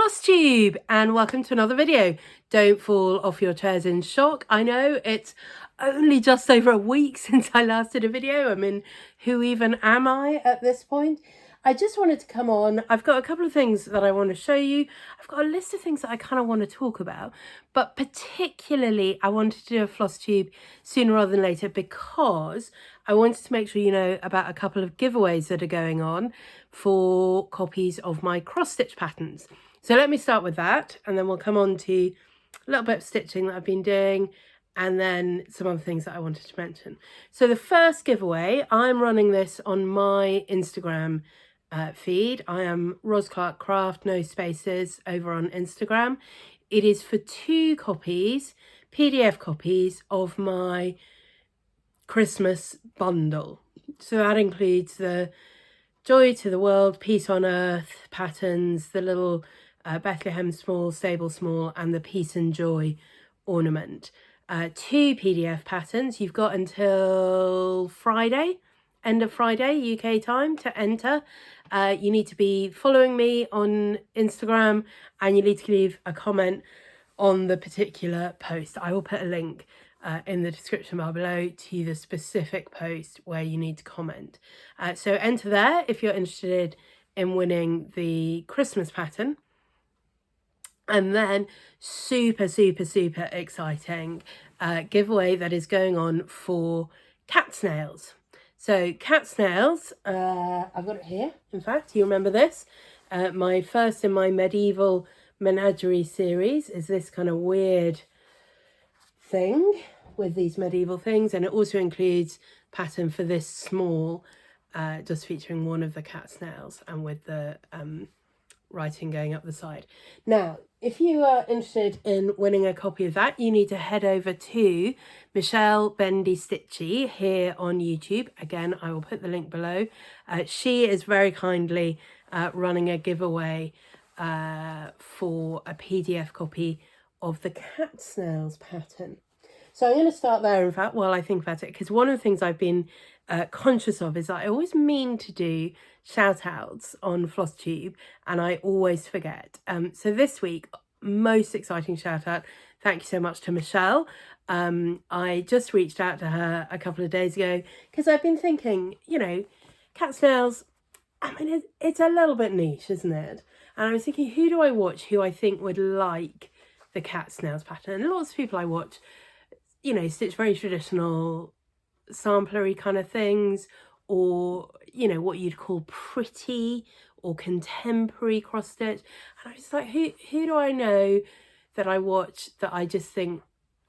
Flosstube, and welcome to another video. Don't fall off your chairs in shock. I know it's only just over a week since I last did a video. I mean, who even am I at this point? I just wanted to come on. I've got a couple of things that I want to show you. I've got a list of things that I kind of want to talk about, but particularly I wanted to do a Flosstube sooner rather than later because I wanted to make sure you know about a couple of giveaways that are going on for copies of my cross stitch patterns. So let me start with that, and then we'll come on to a little bit of stitching that I've been doing, and then some other things that I wanted to mention. So the first giveaway, I'm running this on my Instagram feed. I am Ros Clark Craft, no spaces, over on Instagram. It is for 2 copies, PDF copies of my Christmas bundle. So that includes the Joy to the World, Peace on Earth patterns, the little Bethlehem small, Stable small, and the Peace and Joy ornament. 2 PDF patterns. You've got until Friday, end of Friday, UK time, to enter. You need to be following me on Instagram, and you need to leave a comment on the particular post. I will put a link in the description bar below to the specific post where you need to comment. So enter there if you're interested in winning the Christmas pattern. And then super exciting giveaway that is going on for cat snails. So cat snails, I've got it here. In fact, you remember this? My first in my medieval menagerie series is this kind of weird thing with these medieval things, and it also includes pattern for this small, just featuring one of the cat snails and with the writing going up the side. Now, if you are interested in winning a copy of that, you need to head over to Michelle Bendy Stitchy here on YouTube. Again, I will put the link below. She is very kindly running a giveaway for a PDF copy of the cat snails pattern. So I'm going to start there, in fact, while I think about it, because one of the things I've been conscious of is that I always mean to do shout outs on Flosstube and I always forget. So this week, most exciting shout out. Thank you so much to Michelle. I just reached out to her a couple of days ago because I've been thinking, you know, cat snails, I mean, it's a little bit niche, isn't it? And I was thinking, who do I watch who I think would like the cat snails pattern? And lots of people I watch, you know, stitch very traditional samplery kind of things, or, you know, what you'd call pretty or contemporary cross stitch. And I was like, who do I know that I watch that I just think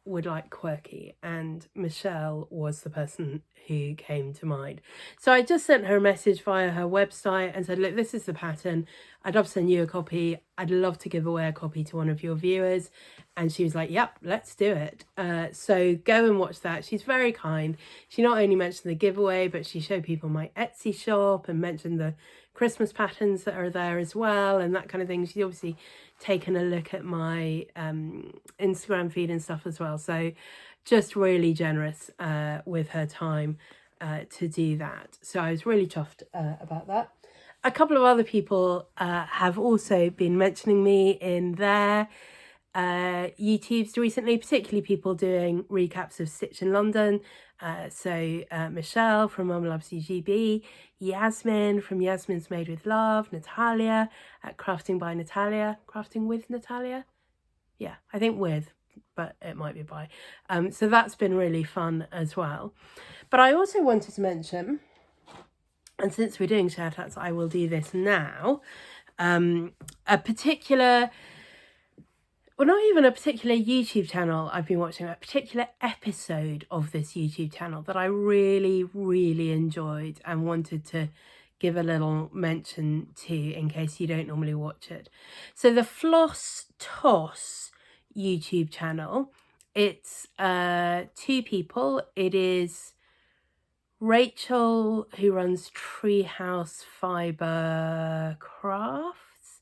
would like quirky? And Michelle was the person who came to mind. So I just sent her a message via her website and said, look, this is the pattern. I'd love to send you a copy. I'd love to give away a copy to one of your viewers. And she was like, yep, let's do it. So go and watch that. She's very kind. She not only mentioned the giveaway, but she showed people my Etsy shop and mentioned the Christmas patterns that are there as well and that kind of thing. She's obviously taken a look at my Instagram feed and stuff as well. So just really generous with her time to do that. So I was really chuffed about that. A couple of other people have also been mentioning me in their YouTubes recently, particularly people doing recaps of Stitch in London. So Michelle from Mum Loves UGB, Yasmin from Yasminsmadewithlove, Natalia at Crafting by Natalia, Crafting with Natalia. Yeah, I think with, but it might be by. So that's been really fun as well. But I also wanted to mention, and since we're doing shout outs, I will do this now, a particular, well, not even a particular YouTube channel I've been watching, a particular episode of this YouTube channel that I really enjoyed and wanted to give a little mention to in case you don't normally watch it. So the Floss Toss YouTube channel, it's 2 people. It is Rachel, who runs Treehouse Fibre Crafts,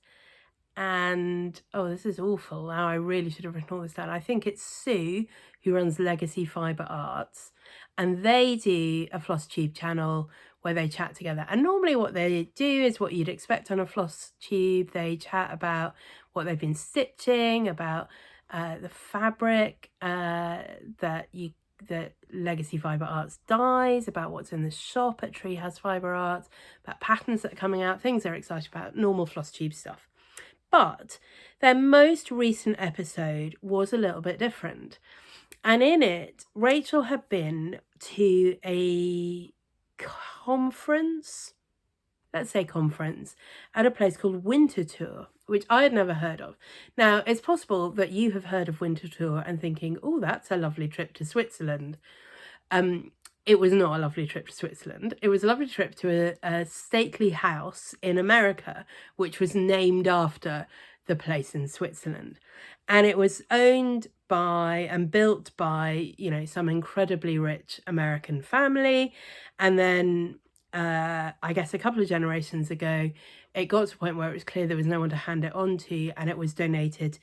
and oh, this is awful, now I really should have written all this down. I think it's Sue, who runs Legacy Fibre Arts, and they do a Flosstube channel where they chat together. And normally what they do is what you'd expect on a Flosstube. They chat about what they've been stitching, about the fabric that Legacy Fibre Arts dyes, about what's in the shop at Treehouse Fibre Arts, about patterns that are coming out, things they're excited about, normal Flosstube stuff. But their most recent episode was a little bit different. And in it, Rachel had been to a conference, let's say conference, at a place called Winter Tour, which I had never heard of. Now, it's possible that you have heard of Winter Tour and thinking, oh, that's a lovely trip to Switzerland. It was not a lovely trip to Switzerland. It was a lovely trip to a stately house in America, which was named after the place in Switzerland. And it was owned by and built by, you know, some incredibly rich American family. And then I guess a couple of generations ago, it got to a point where it was clear there was no one to hand it on to, and it was donated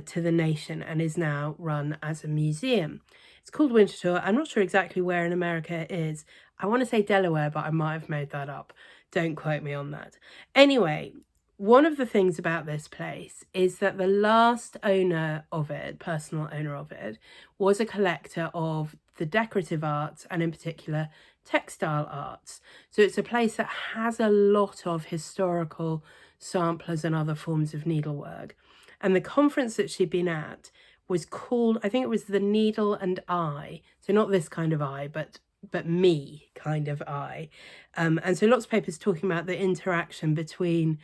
to the nation and is now run as a museum. It's called Winter Tour. I'm not sure exactly where in America it is. I want to say Delaware, but I might have made that up. Don't quote me on that. Anyway, one of the things about this place is that the last owner of it, personal owner of it, was a collector of the decorative arts and in particular textile arts. So it's a place that has a lot of historical samplers and other forms of needlework. And the conference that she'd been at was called, I think it was the Needle and Eye. So not this kind of eye, but me kind of eye. And so lots of papers talking about the interaction between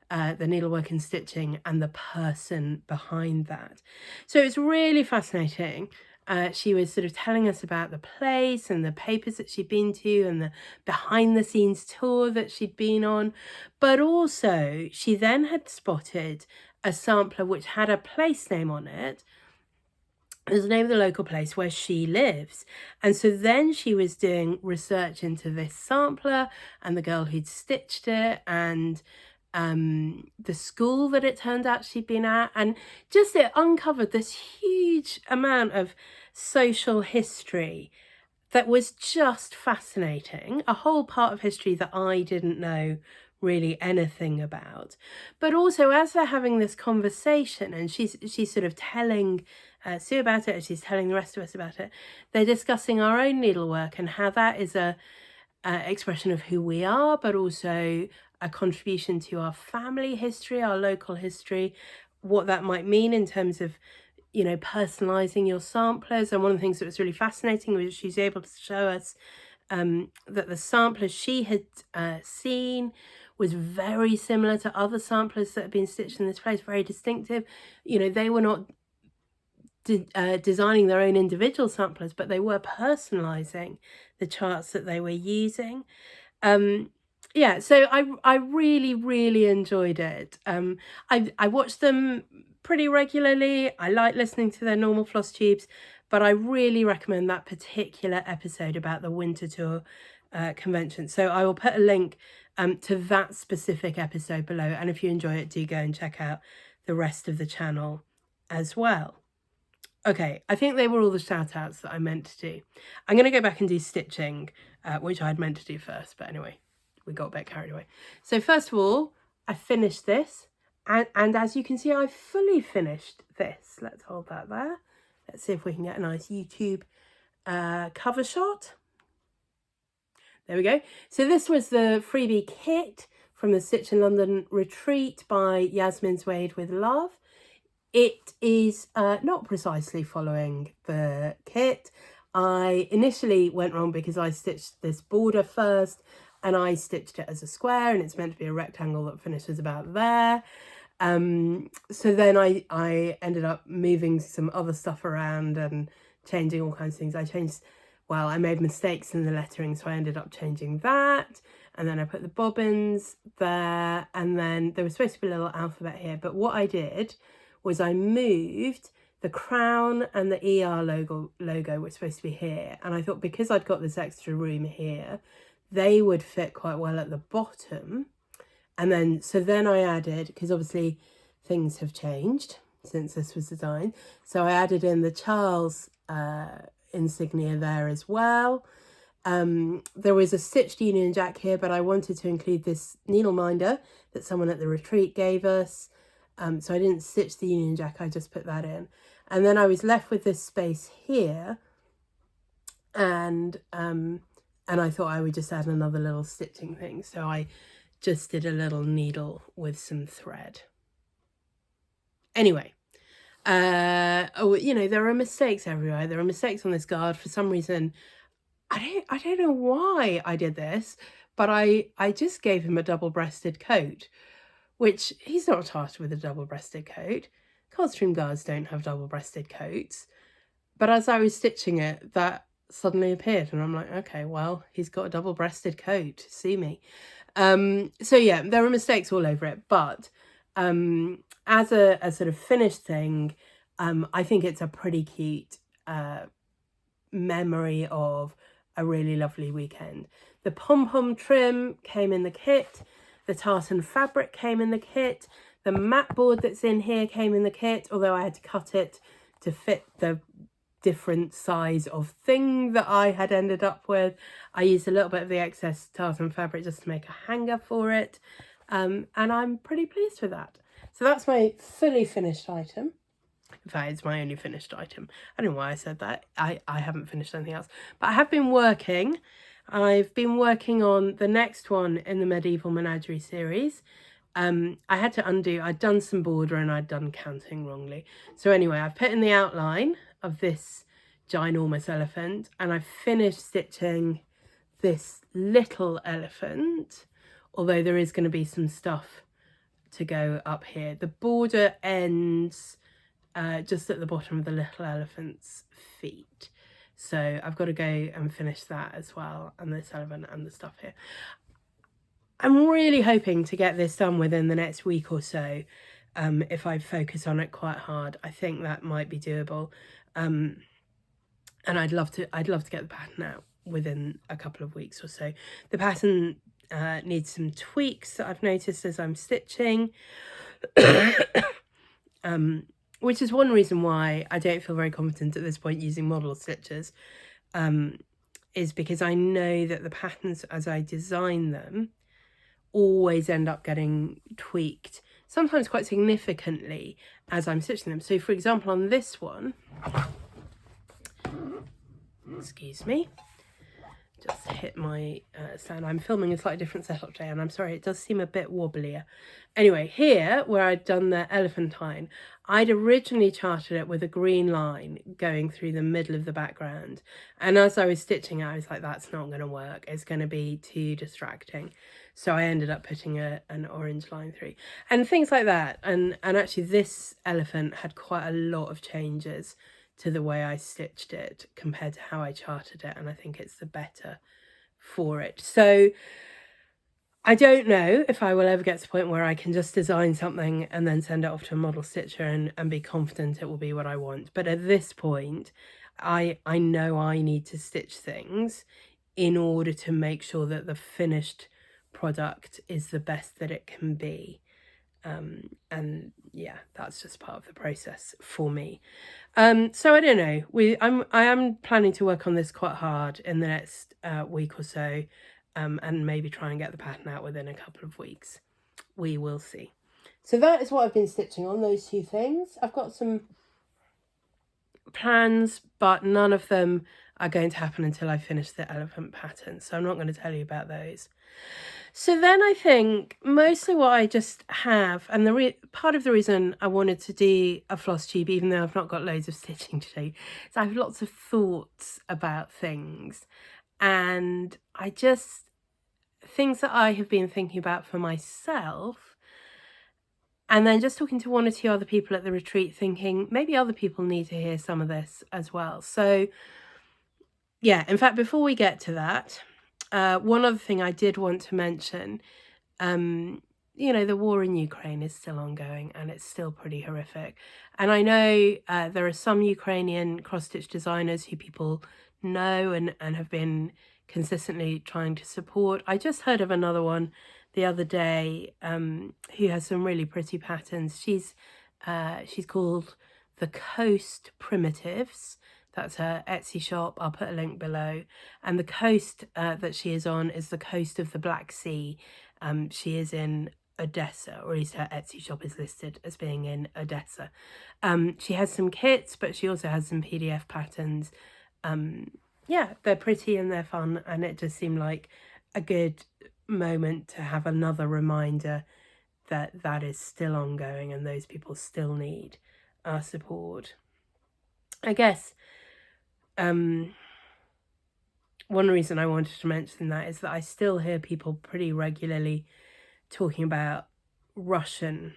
the needlework and stitching and the person behind that. So it's really fascinating. She was sort of telling us about the place and the papers that she'd been to and the behind the scenes tour that she'd been on. But also she then had spotted a sampler which had a place name on it. There's the name of the local place where she lives. And so then she was doing research into this sampler and the girl who'd stitched it and the school that it turned out she'd been at, and just it uncovered this huge amount of social history that was just fascinating, a whole part of history that I didn't know really anything about. But also as they're having this conversation and she's sort of telling Sue about it and she's telling the rest of us about it, they're discussing our own needlework and how that is a expression of who we are, but also a contribution to our family history, our local history, what that might mean in terms of, you know, personalizing your samplers. And one of the things that was really fascinating was she's able to show us that the samplers she had seen was very similar to other samplers that had been stitched in this place, very distinctive. You know, they were not designing their own individual samplers, but they were personalizing the charts that they were using. Yeah, so I really enjoyed it. I watch them pretty regularly. I like listening to their normal Flosstubes, but I really recommend that particular episode about the Winter Tour convention. So I will put a link to that specific episode below, and if you enjoy it, do go and check out the rest of the channel as well. Okay, I think they were all the shout outs that I meant to do. I'm going to go back and do stitching, which I'd meant to do first, but anyway, we got a bit carried away. So first of all, I finished this, and as you can see, I've fully finished this. Let's hold that there. Let's see if we can get a nice YouTube cover shot. There we go. So this was the freebie kit from the Stitch in London retreat by Yasminsmadewithlove. It is not precisely following the kit. I initially went wrong because I stitched this border first and I stitched it as a square, and it's meant to be a rectangle that finishes about there. So then I ended up moving some other stuff around and changing all kinds of things. I made mistakes in the lettering, so I ended up changing that. And then I put the bobbins there, and then there was supposed to be a little alphabet here. But what I did was I moved the crown and the ER logo were supposed to be here. And I thought because I'd got this extra room here, they would fit quite well at the bottom. And then, so then I added, because obviously things have changed since this was designed. So I added in the Charles insignia there as well. There was a stitched Union Jack here, but I wanted to include this needle minder that someone at the retreat gave us. So I didn't stitch the Union Jack, I just put that in. And then I was left with this space here, and I thought I would just add another little stitching thing. So I just did a little needle with some thread. Anyway, you know, there are mistakes everywhere. There are mistakes on this guard. For some reason, I don't know why I did this, but I just gave him a double-breasted coat, which he's not tasked with a double-breasted coat. Coldstream guards don't have double-breasted coats. But as I was stitching it, that suddenly appeared, and I'm like, okay, well, he's got a double-breasted coat. See me. So yeah, there are mistakes all over it, but as a sort of finished thing, I think it's a pretty cute memory of a really lovely weekend. The pom-pom trim came in the kit. The tartan fabric came in the kit. The mat board that's in here came in the kit, although I had to cut it to fit the different size of thing that I had ended up with. I used a little bit of the excess tartan fabric just to make a hanger for it. And I'm pretty pleased with that. So that's my fully finished item. In fact, it's my only finished item. I don't know why I said that. I haven't finished anything else. But I have been working. I've been working on the next one in the Medieval Menagerie series. I had to undo, I'd done some border and I'd done counting wrongly. So anyway, I've put in the outline of this ginormous elephant, and I've finished stitching this little elephant, although there is going to be some stuff to go up here. The border ends just at the bottom of the little elephant's feet. So I've got to go and finish that as well, and this elephant and the stuff here. I'm really hoping to get this done within the next week or so. If I focus on it quite hard, I think that might be doable. And I'd love to get the pattern out within a couple of weeks or so. The pattern needs some tweaks that I've noticed as I'm stitching, which is one reason why I don't feel very confident at this point using model stitches, is because I know that the patterns as I design them always end up getting tweaked, sometimes quite significantly, as I'm stitching them. So for example, on this one, excuse me, just hit my stand. I'm filming a slightly different setup today, and I'm sorry, it does seem a bit wobblier. Anyway, here where I'd done the elephantine, I'd originally charted it with a green line going through the middle of the background, and as I was stitching it, I was like, that's not going to work, it's going to be too distracting. So I ended up putting an orange line through and things like that. And actually this elephant had quite a lot of changes to the way I stitched it compared to how I charted it, and I think it's the better for it. So I don't know if I will ever get to the point where I can just design something and then send it off to a model stitcher and be confident it will be what I want. But at this point, I know I need to stitch things in order to make sure that the finished product is the best that it can be. And yeah, that's just part of the process for me. So I don't know, I am planning to work on this quite hard in the next week or so, and maybe try and get the pattern out within a couple of weeks. We will see. So that is what I've been stitching on, those two things. I've got some plans, but none of them are going to happen until I finish the elephant pattern, so I'm not going to tell you about those. So then I think mostly what I just have, and part of the reason I wanted to do a Flosstube, even though I've not got loads of stitching to do, is I have lots of thoughts about things, and things that I have been thinking about for myself, and then just talking to one or two other people at the retreat, thinking maybe other people need to hear some of this as well. So yeah, in fact, before we get to that, one other thing I did want to mention, you know, the war in Ukraine is still ongoing and it's still pretty horrific. And I know there are some Ukrainian cross-stitch designers who people know and have been consistently trying to support. I just heard of another one the other day who has some really pretty patterns. She's called The Coast Primitives, That's her Etsy shop. I'll put a link below. And the coast that she is on is the coast of the Black Sea. She is in Odessa, or at least her Etsy shop is listed as being in Odessa. She has some kits, but she also has some PDF patterns. Yeah, they're pretty and they're fun, and it just seemed like a good moment to have another reminder that that is still ongoing and those people still need our support. I guess one reason I wanted to mention that is that I still hear people pretty regularly talking about Russian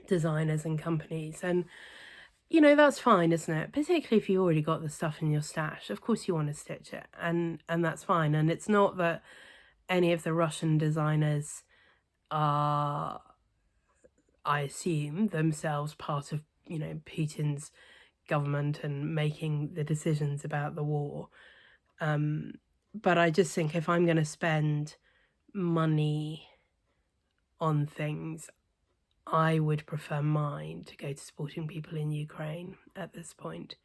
designers and companies, and you know, that's fine, isn't it? Particularly if you already got the stuff in your stash. Of course you want to stitch it, and that's fine. And it's not that any of the Russian designers are, I assume, themselves part of, you know, Putin's government and making the decisions about the war. But I just think if I'm going to spend money on things, I would prefer mine to go to supporting people in Ukraine at this point.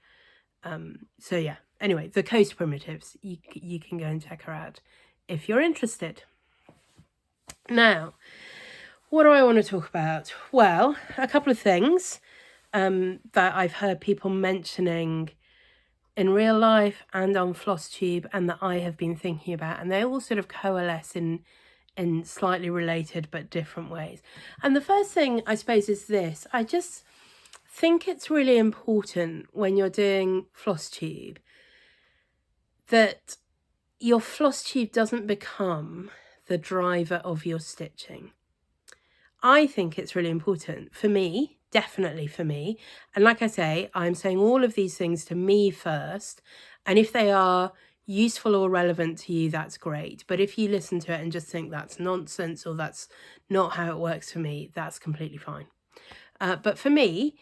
So yeah, anyway, the Coast Primitives, you can go and check her out if you're interested. Now, what do I want to talk about? Well, a couple of things that I've heard people mentioning in real life and on Flosstube, and that I have been thinking about, and they all sort of coalesce in slightly related but different ways. And the first thing, I suppose, is this. I just think it's really important when you're doing Flosstube that your Flosstube doesn't become the driver of your stitching. I think it's really important for me, definitely for me. And like I say, I'm saying all of these things to me first. And if they are useful or relevant to you, that's great. But if you listen to it and just think that's nonsense or that's not how it works for me, that's completely fine. But for me,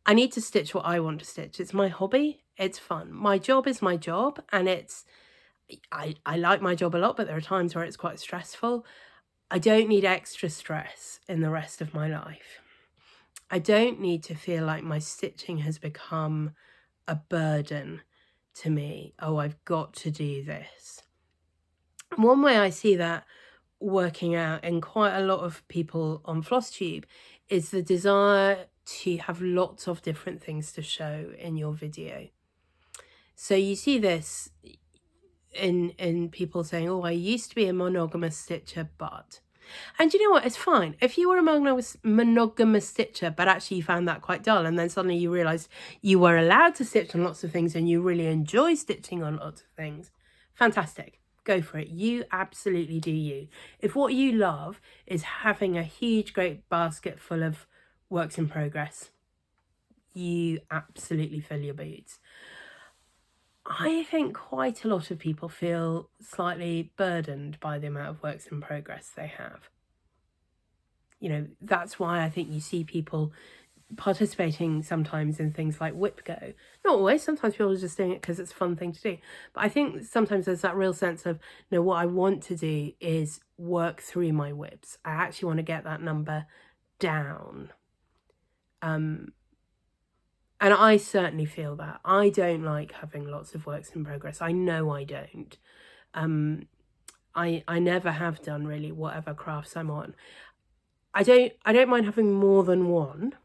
I need to stitch what I want to stitch. It's my hobby. It's fun. My job is my job, and I like my job a lot, but there are times where it's quite stressful. I don't need extra stress in the rest of my life. I don't need to feel like my stitching has become a burden to me. Oh, I've got to do this. One way I see that working out in quite a lot of people on Flosstube is the desire to have lots of different things to show in your video. So you see this in people saying, oh, I used to be a monogamous stitcher, but... And you know what? It's fine. If you were a monogamous stitcher, but actually you found that quite dull, and then suddenly you realised you were allowed to stitch on lots of things and you really enjoy stitching on lots of things, fantastic. Go for it. You absolutely do you. If what you love is having a huge, great basket full of works in progress, you absolutely fill your boots. I think quite a lot of people feel slightly burdened by the amount of works in progress they have. You know, that's why I think you see people participating sometimes in things like whip go. Not always, sometimes people are just doing it because it's a fun thing to do. But I think sometimes there's that real sense of, you know, what I want to do is work through my whips. I actually want to get that number down. And I certainly feel that. I don't like having lots of works in progress. I know I don't. I never have done, really, whatever crafts I'm on. I don't mind having more than one,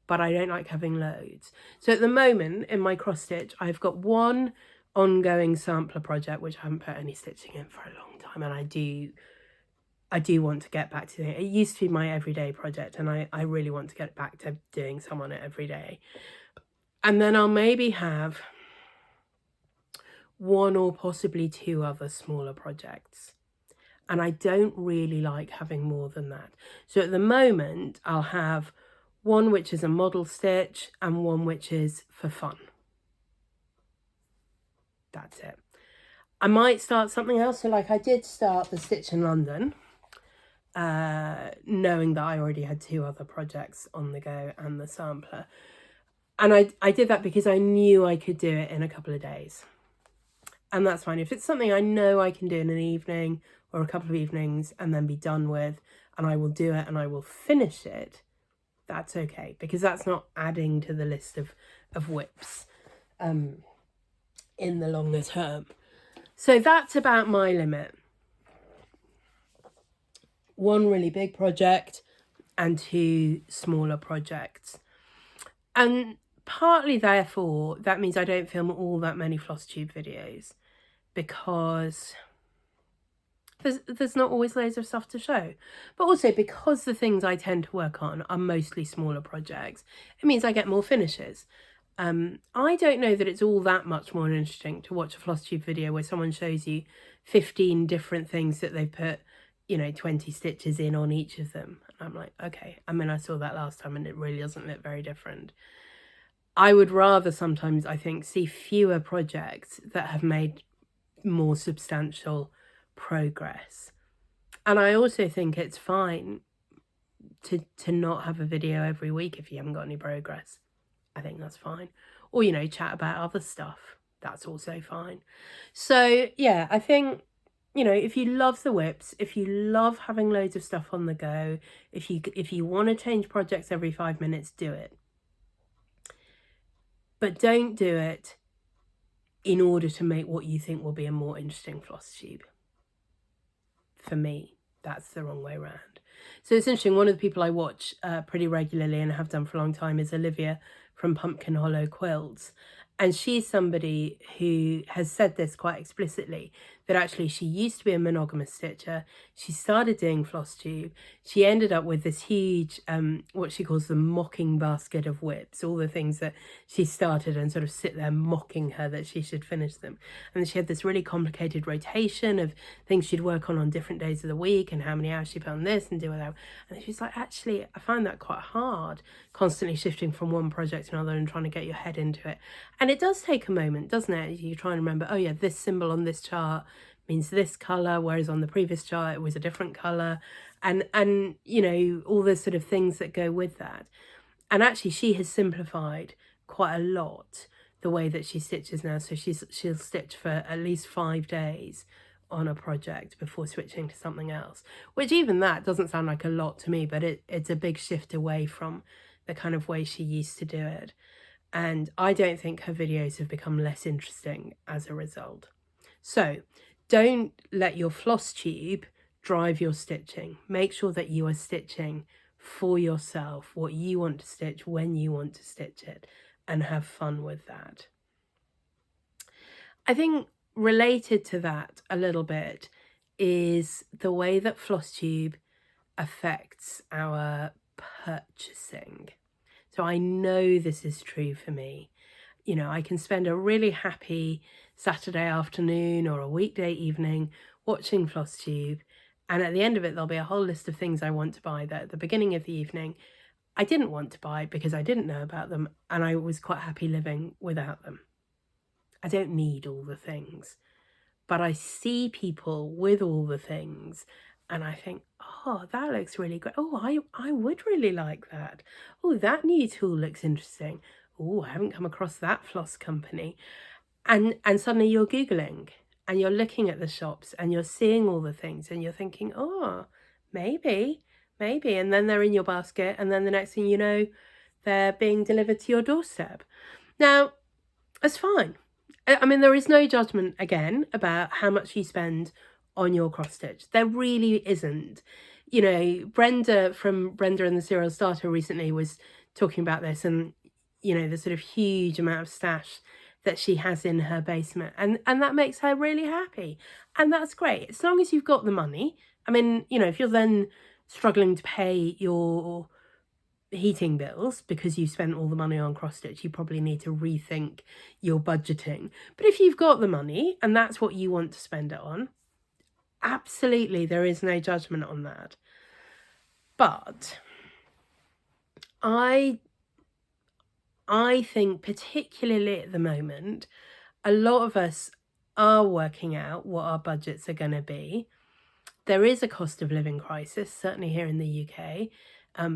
but I don't like having loads. So at the moment in my cross stitch, I've got one ongoing sampler project, which I haven't put any stitching in for a long time, and I do want to get back to it. It used to be my everyday project, and I really want to get back to doing some on it every day. And then I'll maybe have one or possibly two other smaller projects. And I don't really like having more than that. So at the moment, I'll have one which is a model stitch and one which is for fun. That's it. I might start something else. So like I did start the Stitch in London, knowing that I already had two other projects on the go and the sampler. And I did that because I knew I could do it in a couple of days. And that's fine. If it's something I know I can do in an evening or a couple of evenings and then be done with, and I will do it and I will finish it, that's okay, because that's not adding to the list of whips. in the longer term. So that's about my limit. 1 really big project and 2 smaller projects. And partly therefore, that means I don't film all that many Flosstube videos, because there's not always loads of stuff to show. But also because the things I tend to work on are mostly smaller projects, it means I get more finishes. I don't know that it's all that much more interesting to watch a Flosstube video where someone shows you 15 different things that they've put, 20 stitches in on each of them. And I'm like, okay, I mean, I saw that last time and it really doesn't look very different. I would rather sometimes, I think, see fewer projects that have made more substantial progress. And I also think it's fine to not have a video every week if you haven't got any progress. I think that's fine. Or, chat about other stuff. That's also fine. So, yeah, I think, if you love the whips, if you love having loads of stuff on the go, if you want to change projects every 5 minutes, do it. But don't do it in order to make what you think will be a more interesting Flosstube. For me, that's the wrong way around. So it's interesting, one of the people I watch pretty regularly and have done for a long time is Olivia from Pumpkin Hollow Quilts. And she's somebody who has said this quite explicitly, that actually she used to be a monogamous stitcher. She started doing Flosstube. She ended up with this huge, what she calls the mocking basket of whips, all the things that she started and sort of sit there mocking her that she should finish them. And she had this really complicated rotation of things she'd work on different days of the week and how many hours she put on this and do that. And she's like, actually, I find that quite hard, constantly shifting from one project to another and trying to get your head into it. And it does take a moment, doesn't it? You try and remember, oh yeah, this symbol on this chart means this colour, whereas on the previous chart it was a different colour, and all the sort of things that go with that. And actually she has simplified quite a lot the way that she stitches now. So she'll stitch for at least 5 days on a project before switching to something else, which even that doesn't sound like a lot to me, but it's a big shift away from the kind of way she used to do it. And I don't think her videos have become less interesting as a result. So don't let your Flosstube drive your stitching. Make sure that you are stitching for yourself, what you want to stitch when you want to stitch it, and have fun with that. I think related to that a little bit is the way that Flosstube affects our purchasing. So I know this is true for me. I can spend a really happy Saturday afternoon or a weekday evening watching Flosstube, and at the end of it there'll be a whole list of things I want to buy that at the beginning of the evening I didn't want to buy because I didn't know about them and I was quite happy living without them. I don't need all the things, but I see people with all the things and I think, oh, that looks really great. Oh, I would really like that. Oh, that new tool looks interesting. Oh, I haven't come across that floss company. And suddenly you're Googling and you're looking at the shops and you're seeing all the things and you're thinking, oh, maybe. And then they're in your basket and then the next thing you know, they're being delivered to your doorstep. Now, that's fine. I mean, there is no judgment, again, about how much you spend on your cross stitch. There really isn't. Brenda from Brenda and the Serial Starter recently was talking about this and, the sort of huge amount of stash that she has in her basement. And that makes her really happy. And that's great. As long as you've got the money. I mean, if you're then struggling to pay your heating bills because you spent all the money on cross stitch, you probably need to rethink your budgeting. But if you've got the money and that's what you want to spend it on, absolutely, there is no judgment on that. But I think particularly at the moment, a lot of us are working out what our budgets are going to be. There is a cost of living crisis, certainly here in the UK.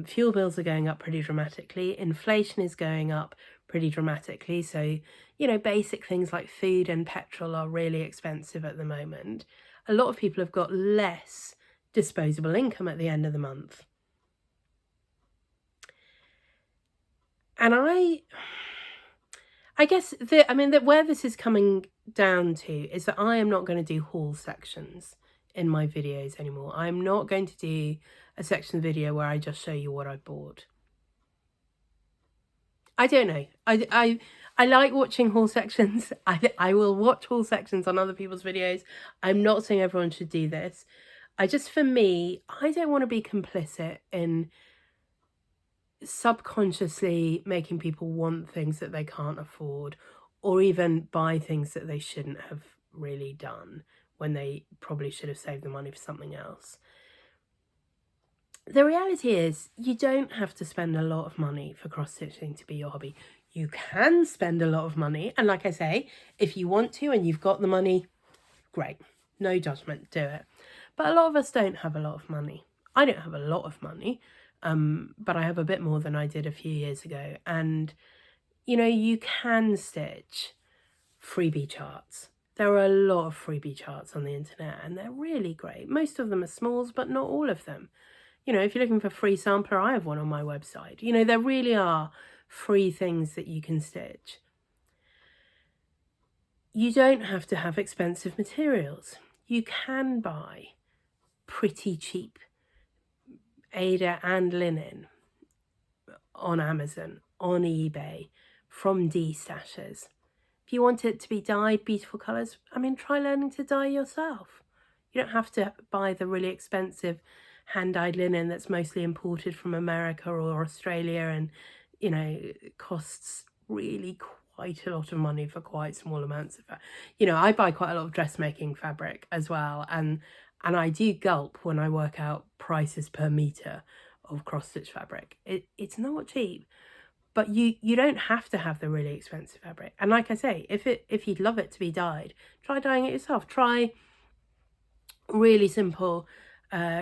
Fuel bills are going up pretty dramatically. Inflation is going up pretty dramatically. So, basic things like food and petrol are really expensive at the moment. A lot of people have got less disposable income at the end of the month. And I guess where this is coming down to is that I am not going to do haul sections in my videos anymore. I'm not going to do a section video where I just show you what I bought. I don't know. I like watching haul sections. I will watch haul sections on other people's videos. I'm not saying everyone should do this. For me, I don't want to be complicit in subconsciously making people want things that they can't afford, or even buy things that they shouldn't have really done when they probably should have saved the money for something else. The reality is you don't have to spend a lot of money for cross-stitching to be your hobby. You can spend a lot of money, and like I say, if you want to and you've got the money, great, no judgment, do it. But a lot of us don't have a lot of money. I don't have a lot of money, but I have a bit more than I did a few years ago. And, you can stitch freebie charts. There are a lot of freebie charts on the internet, and they're really great. Most of them are smalls, but not all of them. If you're looking for free sampler, I have one on my website. There really are free things that you can stitch. You don't have to have expensive materials. You can buy pretty cheap Aida and linen on Amazon, on eBay, from D-stashes. If you want it to be dyed beautiful colours, try learning to dye yourself. You don't have to buy the really expensive hand-dyed linen that's mostly imported from America or Australia, and it costs really quite a lot of money for quite small amounts of it. I buy quite a lot of dressmaking fabric as well, and I do gulp when I work out prices per meter of cross-stitch fabric. It's not cheap, but you don't have to have the really expensive fabric. And like I say, if you'd love it to be dyed, try dyeing it yourself. Try really simple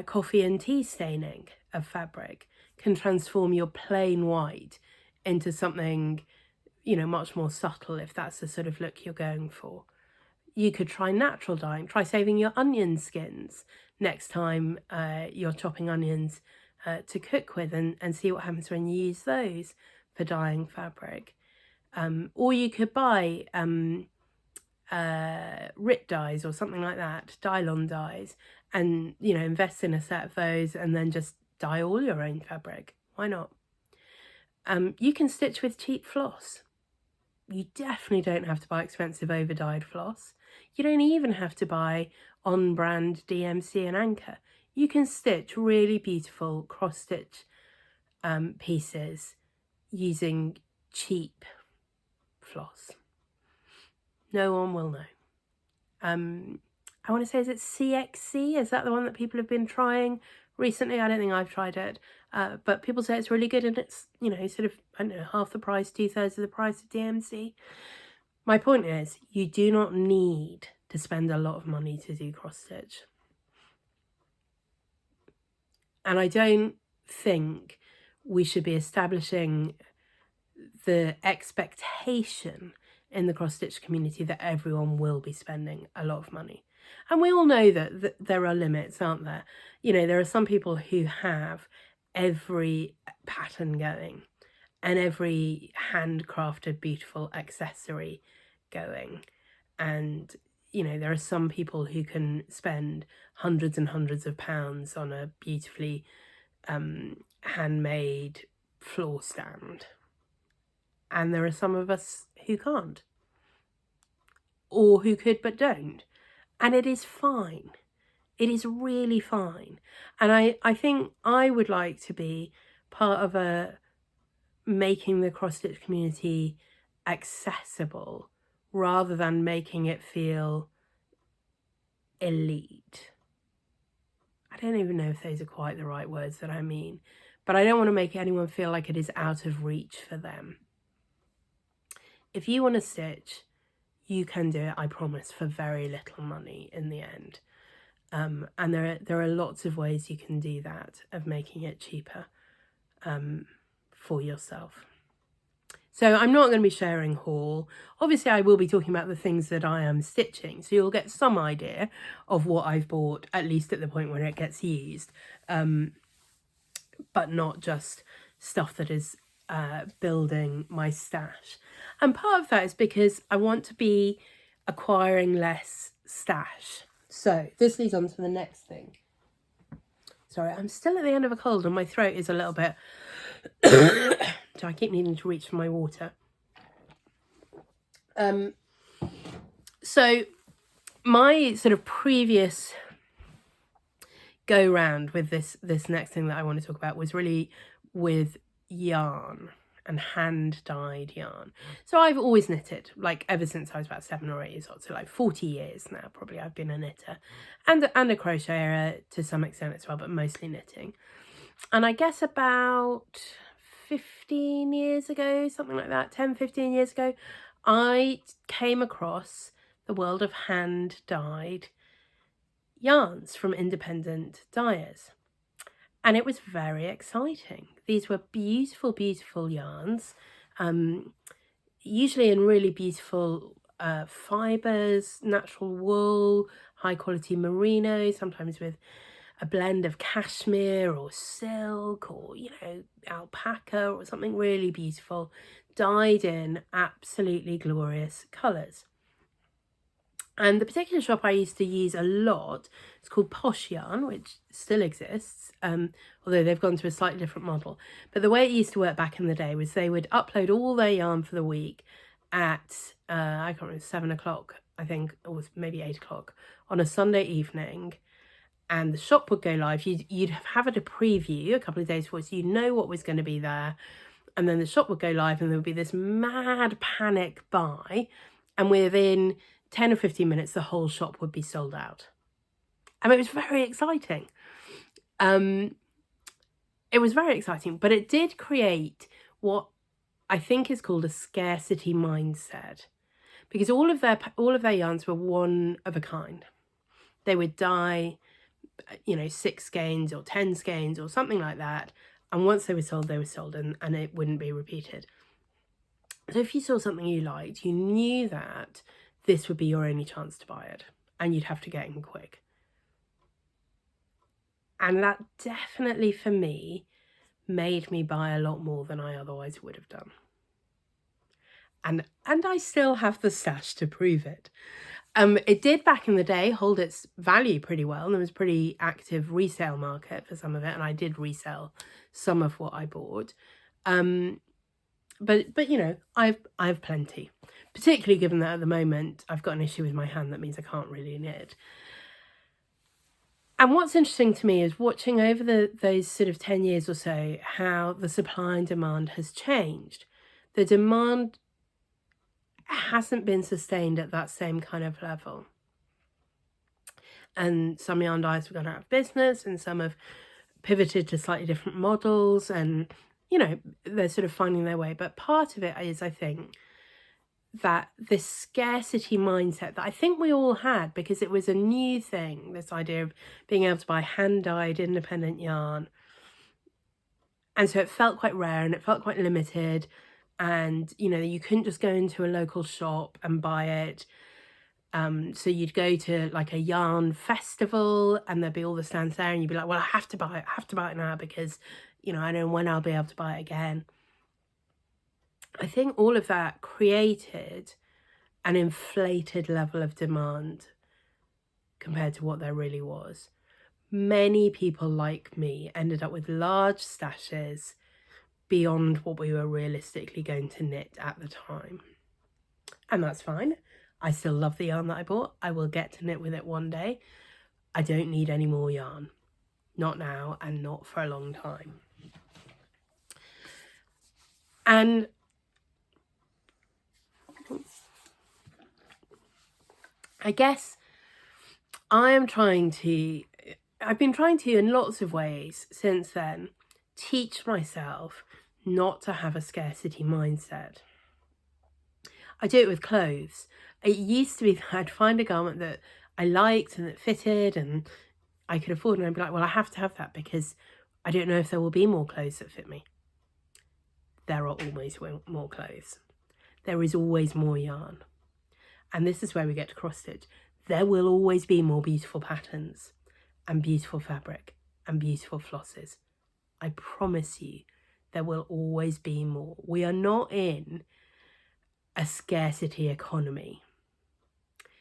coffee and tea staining of fabric can transform your plain white into something, much more subtle, if that's the sort of look you're going for. You could try natural dyeing. Try saving your onion skins next time you're chopping onions to cook with, and see what happens when you use those for dyeing fabric. Or you could buy RIT dyes or something like that, Dylon dyes, and invest in a set of those, and then just dye all your own fabric. Why not? You can stitch with cheap floss. You definitely don't have to buy expensive over-dyed floss. You don't even have to buy on-brand DMC and Anchor. You can stitch really beautiful cross-stitch pieces using cheap floss. No one will know. I want to say, is it CXC? Is that the one that people have been trying recently? I don't think I've tried it, but people say it's really good, and it's, sort of, I don't know, half the price, 2/3 of the price of DMC. My point is, you do not need to spend a lot of money to do cross-stitch. And I don't think we should be establishing the expectation in the cross-stitch community that everyone will be spending a lot of money. And we all know that there are limits, aren't there? There are some people who have every pattern going and every handcrafted beautiful accessory going. And, there are some people who can spend hundreds and hundreds of pounds on a beautifully handmade floor stand. And there are some of us who can't, or who could but don't. And it is fine. It is really fine. And I think I would like to be part of a making the cross-stitch community accessible rather than making it feel elite. I don't even know if those are quite the right words that I mean, but I don't want to make anyone feel like it is out of reach for them. If you want to stitch, you can do it, I promise, for very little money in the end. And there are lots of ways you can do that, of making it cheaper for yourself. So I'm not going to be sharing haul. Obviously, I will be talking about the things that I am stitching, so you'll get some idea of what I've bought, at least at the point when it gets used, but not just stuff that is building my stash. And part of that is because I want to be acquiring less stash. So this leads on to the next thing. Sorry, I'm still at the end of a cold and my throat is a little bit... so I keep needing to reach for my water. So my sort of previous go round with this next thing that I want to talk about was really with yarn and hand dyed yarn. So I've always knitted, like ever since I was about 7 or 8 years old, so like 40 years now probably I've been a knitter and a crocheter to some extent as well, but mostly knitting. And I guess about 15 years ago, something like that, 10-15 years ago, I came across the world of hand dyed yarns from independent dyers. And it was very exciting. These were beautiful, beautiful yarns, usually in really beautiful fibres, natural wool, high quality merino, sometimes with a blend of cashmere or silk or, you know, alpaca or something really beautiful, dyed in absolutely glorious colours. And the particular shop I used to use a lot, it's called Posh Yarn, which still exists, although they've gone to a slightly different model. But the way it used to work back in the day was they would upload all their yarn for the week at, I can't remember, 7 o'clock, I think, or maybe 8 o'clock on a Sunday evening. And the shop would go live. You'd have it a preview a couple of days before, so you know what was going to be there. And then the shop would go live and there would be this mad panic buy. And within 10 or 15 minutes, the whole shop would be sold out. And it was very exciting. It was very exciting, but it did create what I think is called a scarcity mindset, because all of their yarns were one of a kind. They would dye, you know, 6 skeins or 10 skeins or something like that. And once they were sold, and it wouldn't be repeated. So if you saw something you liked, you knew that this would be your only chance to buy it and you'd have to get in quick. And that definitely for me made me buy a lot more than I otherwise would have done. And I still have the stash to prove it. It did back in the day hold its value pretty well. There was a pretty active resale market for some of it, and I did resell some of what I bought. But you know, I have plenty, particularly given that at the moment I've got an issue with my hand that means I can't really knit. And what's interesting to me is watching over those sort of 10 years or so, how the supply and demand has changed. The demand hasn't been sustained at that same kind of level. And some yarn dyers have gone out of business and some have pivoted to slightly different models, and, you know, they're sort of finding their way. But part of it is, I think, that this scarcity mindset that I think we all had, because it was a new thing, this idea of being able to buy hand-dyed independent yarn. And so it felt quite rare and it felt quite limited. And, you know, you couldn't just go into a local shop and buy it. So you'd go to like a yarn festival and there'd be all the stands there and you'd be like, well, I have to buy it now because, you know, I don't know when I'll be able to buy it again. I think all of that created an inflated level of demand compared to what there really was. Many people like me ended up with large stashes beyond what we were realistically going to knit at the time. And that's fine. I still love the yarn that I bought. I will get to knit with it one day. I don't need any more yarn. Not now and not for a long time. And I guess I've been trying to in lots of ways since then teach myself not to have a scarcity mindset. I do it with clothes. It used to be that I'd find a garment that I liked and that fitted and I could afford, and I'd be like, well, I have to have that because I don't know if there will be more clothes that fit me. There are always more clothes. There is always more yarn. And this is where we get to cross stitch. There will always be more beautiful patterns and beautiful fabric and beautiful flosses. I promise you, there will always be more. We are not in a scarcity economy.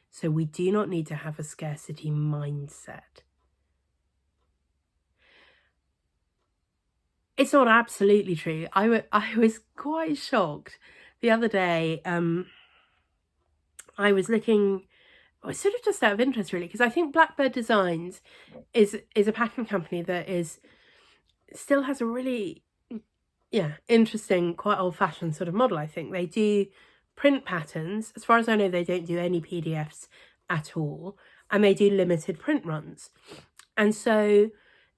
So we do not need to have a scarcity mindset. It's not absolutely true. I was quite shocked the other day. I was looking, sort of just out of interest really, because I think Blackbird Designs is a pattern company that still has a really interesting, quite old-fashioned sort of model. I think they do print patterns. As far as I know, they don't do any PDFs at all, and they do limited print runs. And so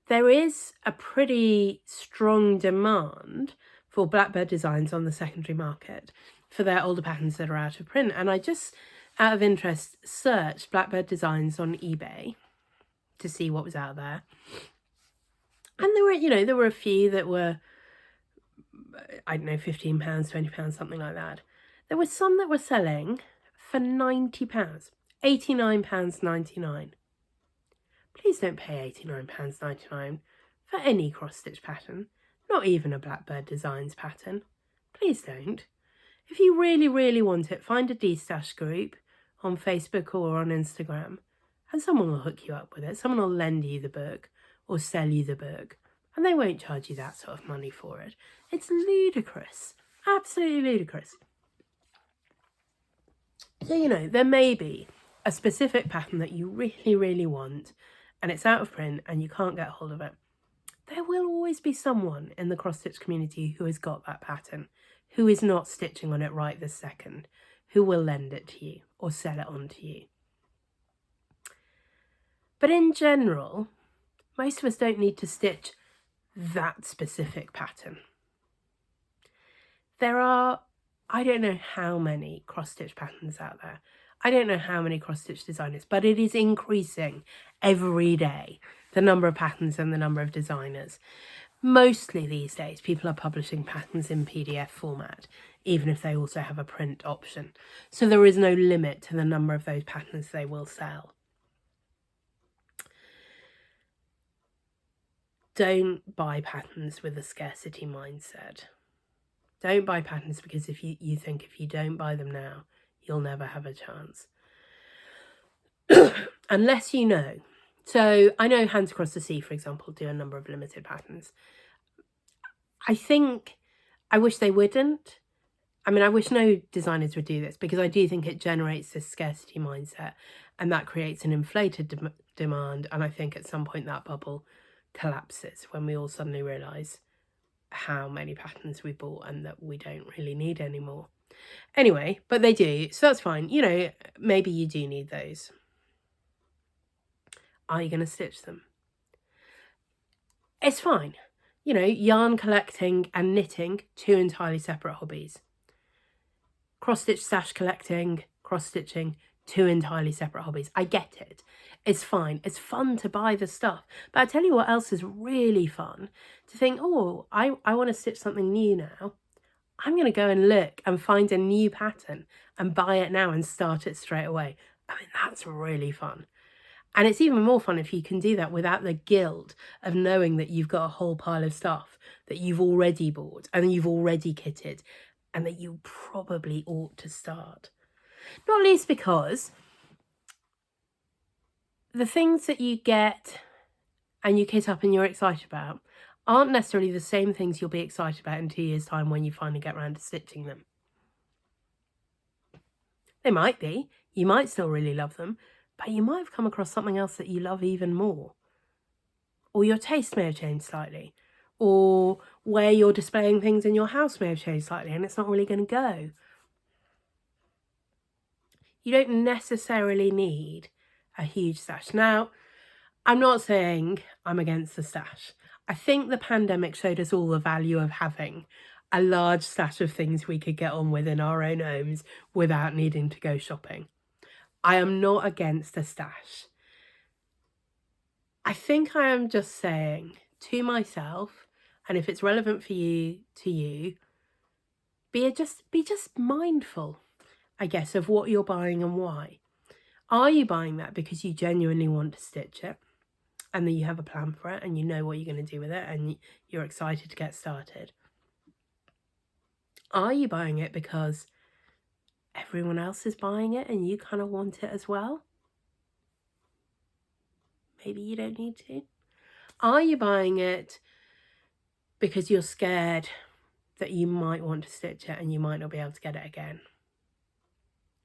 there is a pretty strong demand for Blackbird Designs on the secondary market for their older patterns that are out of print. And I just, out of interest, searched Blackbird Designs on eBay to see what was out there. And there were a few that were, I don't know, £15, £20, something like that. There were some that were selling for £90, £89.99. Please don't pay £89.99 for any cross-stitch pattern, not even a Blackbird Designs pattern. Please don't. If you really, really want it, find a D-Stash group on Facebook or on Instagram, and someone will hook you up with it. Someone will lend you the book or sell you the book, and they won't charge you that sort of money for it. It's ludicrous. Absolutely ludicrous. So, there may be a specific pattern that you really, really want, and it's out of print and you can't get hold of it. There will always be someone in the cross-stitch community who has got that pattern, who is not stitching on it right this second, who will lend it to you or sell it on to you. But in general, most of us don't need to stitch that specific pattern. There are, I don't know how many cross-stitch patterns out there. I don't know how many cross-stitch designers, but it is increasing every day, the number of patterns and the number of designers. Mostly these days, people are publishing patterns in PDF format, even if they also have a print option. So there is no limit to the number of those patterns they will sell. Don't buy patterns with a scarcity mindset. Don't buy patterns because if you think if you don't buy them now, you'll never have a chance. Unless you know. So I know Hands Across the Sea, for example, do a number of limited patterns. I wish they wouldn't. I mean, I wish no designers would do this, because I do think it generates this scarcity mindset, and that creates an inflated demand. And I think at some point that bubble collapses when we all suddenly realise how many patterns we bought and that we don't really need anymore. Anyway, but they do, so that's fine. Maybe you do need those. Are you going to stitch them? It's fine. Yarn collecting and knitting, two entirely separate hobbies. Cross-stitch stash collecting, cross-stitching, two entirely separate hobbies. I get it. It's fine. It's fun to buy the stuff. But I tell you what else is really fun. To think, oh, I want to stitch something new now. I'm going to go and look and find a new pattern and buy it now and start it straight away. I mean, that's really fun. And it's even more fun if you can do that without the guilt of knowing that you've got a whole pile of stuff that you've already bought and you've already kitted and that you probably ought to start. Not least because the things that you get and you kit up and you're excited about aren't necessarily the same things you'll be excited about in 2 years' time when you finally get around to stitching them. They might be. You might still really love them, but you might have come across something else that you love even more. Or your taste may have changed slightly. Or where you're displaying things in your house may have changed slightly and it's not really going to go. You don't necessarily need a huge stash. Now, I'm not saying I'm against the stash. I think the pandemic showed us all the value of having a large stash of things we could get on with in our own homes without needing to go shopping. I am not against a stash. I think I am just saying to myself, and if it's relevant for you, to you, be just mindful, I guess, of what you're buying and why. Are you buying that because you genuinely want to stitch it and that you have a plan for it and you know what you're going to do with it and you're excited to get started? Are you buying it because everyone else is buying it and you kind of want it as well? Maybe you don't need to. Are you buying it because you're scared that you might want to stitch it and you might not be able to get it again?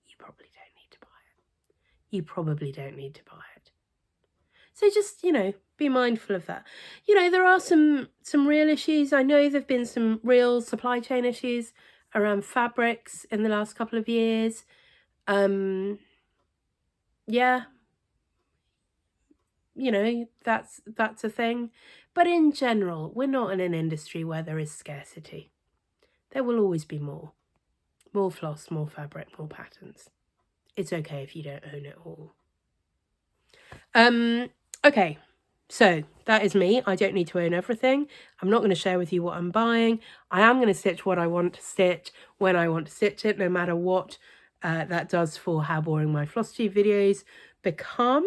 You probably don't need to buy it. You probably don't need to buy it. So just, be mindful of that. There are some real issues. I know there've been some real supply chain issues around fabrics in the last couple of years. Yeah, that's a thing. But in general, we're not in an industry where there is scarcity. There will always be more floss, more fabric, more patterns. It's okay if you don't own it all. Okay, so that is me. I don't need to own everything. I'm not going to share with you what I'm buying. I am going to stitch what I want to stitch when I want to stitch it, no matter what that does for how boring my Flosstube videos become.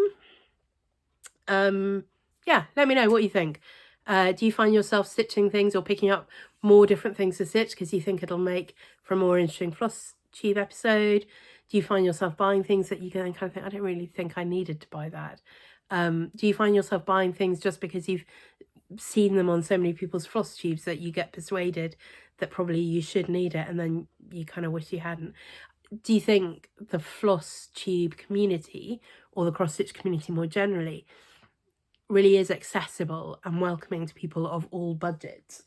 Yeah, let me know what you think. Do you find yourself stitching things or picking up more different things to stitch because you think it'll make for a more interesting Flosstube episode? Do you find yourself buying things that you can kind of think, I don't really think I needed to buy that? Do you find yourself buying things just because you've seen them on so many people's Flosstubes that you get persuaded that probably you should need it and then you kind of wish you hadn't? Do you think the Flosstube community or the cross-stitch community more generally really is accessible and welcoming to people of all budgets?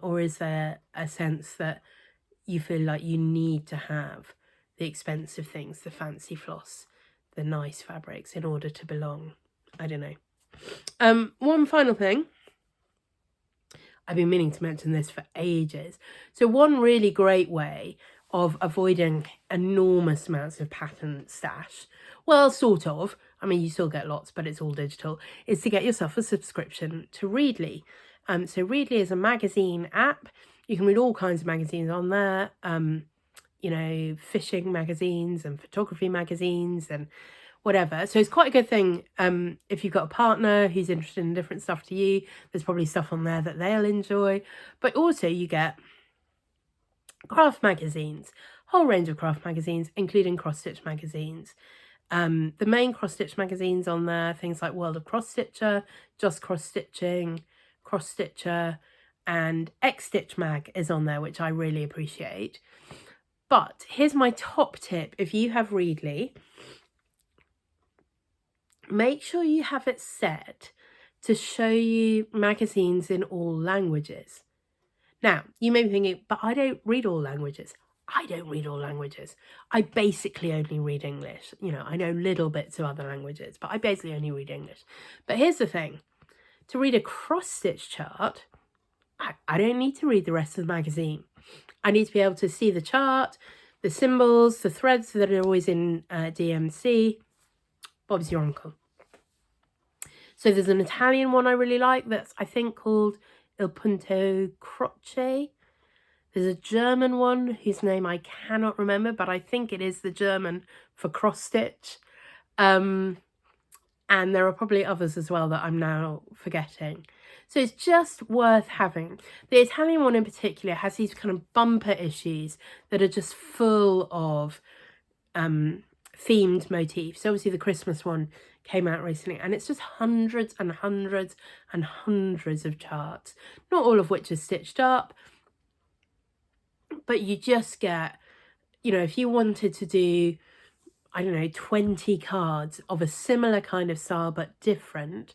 Or is there a sense that you feel like you need to have the expensive things, the fancy floss, the nice fabrics in order to belong? I don't know. One final thing. I've been meaning to mention this for ages. So one really great way of avoiding enormous amounts of pattern stash, well, sort of, I mean, you still get lots, but it's all digital, is to get yourself a subscription to Readly. So Readly is a magazine app. You can read all kinds of magazines on there, fishing magazines and photography magazines and whatever. So it's quite a good thing if you've got a partner who's interested in different stuff to you. There's probably stuff on there that they'll enjoy. But also you get craft magazines, whole range of craft magazines, including cross-stitch magazines. The main cross-stitch magazines on there, things like World of Cross-Stitcher, Just Cross-Stitching, Cross-Stitcher, and X-Stitch Mag is on there, which I really appreciate. But here's my top tip. If you have Readly, make sure you have it set to show you magazines in all languages. Now, you may be thinking, but I don't read all languages. I don't read all languages. I basically only read English. I know little bits of other languages, but I basically only read English. But here's the thing. To read a cross-stitch chart, I don't need to read the rest of the magazine. I need to be able to see the chart, the symbols, the threads that are always in DMC. Bob's your uncle. So there's an Italian one I really like that's, I think, called Il Punto Croce. There's a German one whose name I cannot remember, but I think it is the German for cross-stitch. And there are probably others as well that I'm now forgetting. So it's just worth having. The Italian one in particular has these kind of bumper issues that are just full of themed motifs. So obviously the Christmas one came out recently, and it's just hundreds and hundreds and hundreds of charts, not all of which are stitched up, but you just get, if you wanted to do, 20 cards of a similar kind of style but different,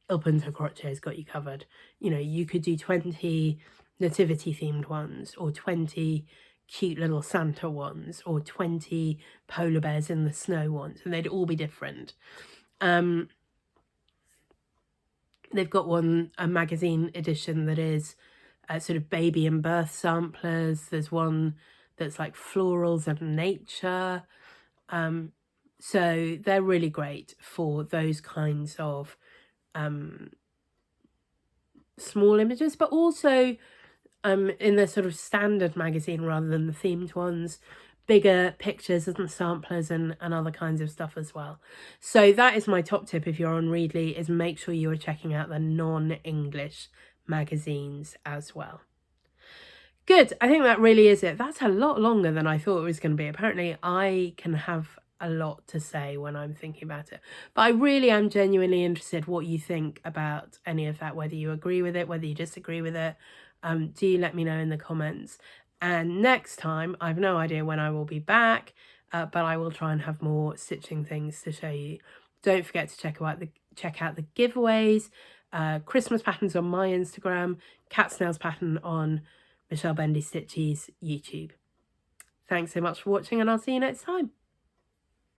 Il Punto Croce has got you covered. You could do 20 nativity themed ones, or 20 cute little Santa ones, or 20 polar bears in the snow ones, and they'd all be different. They've got a magazine edition that is sort of baby and birth samplers. There's one that's like florals and nature. So they're really great for those kinds of small images, but also in the sort of standard magazine rather than the themed ones, bigger pictures and samplers and other kinds of stuff as well. So that is my top tip if you're on Readly, is make sure you are checking out the non-English magazines as well. Good. I think that really is it. That's a lot longer than I thought it was going to be. Apparently, I can have a lot to say when I'm thinking about it. But I really am genuinely interested what you think about any of that, whether you agree with it, whether you disagree with it. Do you let me know in the comments. And next time, I have no idea when I will be back, but I will try and have more stitching things to show you. Don't forget to check out the giveaways, Christmas patterns on my Instagram, cat snails pattern on Michelle Bendy Stitchy's YouTube. Thanks so much for watching, and I'll see you next time.